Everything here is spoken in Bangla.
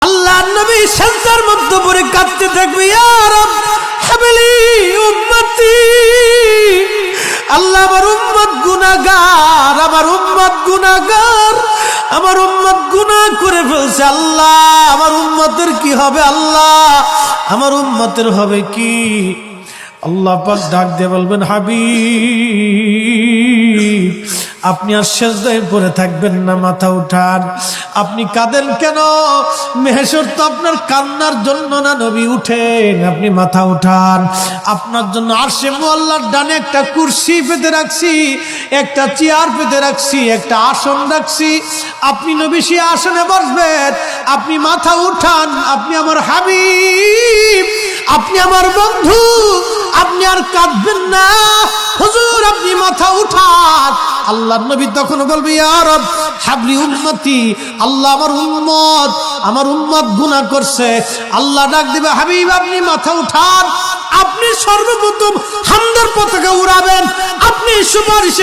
আল্লাহর নবী সিজদার মধ্যে পড়ে কাঁদতে থাকবে, ইয়া রব হাবলি উম্মতি, আল্লাহ আমার উম্মত গুনাহগার, আমার উম্মত গুনাহগার, আমার উম্মত গুনাহ করে ফেলছে। আল্লাহ আমার উম্মতের কি হবে? আল্লাহ আমার উম্মতের হবে কি? আল্লাহ পাক ডাক দিয়ে বলবেন, হাবিব আপনি আর সিজদায় পড়ে থাকবেন না, মাথা উঠান। আপনি কাঁদেন কেন? মেহশর তো আপনার কান্নার জন্য না নবী, উঠেন, আপনি মাথা উঠান। আপনার জন্য আরশে মুআল্লার ডানে একটা কুরসি পেতে রাখছি, একটা চেয়ার পেতে রাখছি, একটা আসন রাখছি। আপনি নবী সেই আসনে বসবেন। আপনি মাথা উঠান, আপনি আমার হাবিব, আপনি আমার বন্ধু, আপনি আর কাঁদবেন না। হুজুর আপনি মাথা উঠান। আল্লাহর নবী তখন বলবে, ইয়া রব হাবলি উম্মতি, আল্লাহ আমার উম্মত গুনাহ করছে। আল্লাহ ডাক দিবে, হাবিব আপনি মাথা উঠান। আপনি সর্বপ্রথম হামদের পতাকা উড়াবেন, আপনি সুপারিশ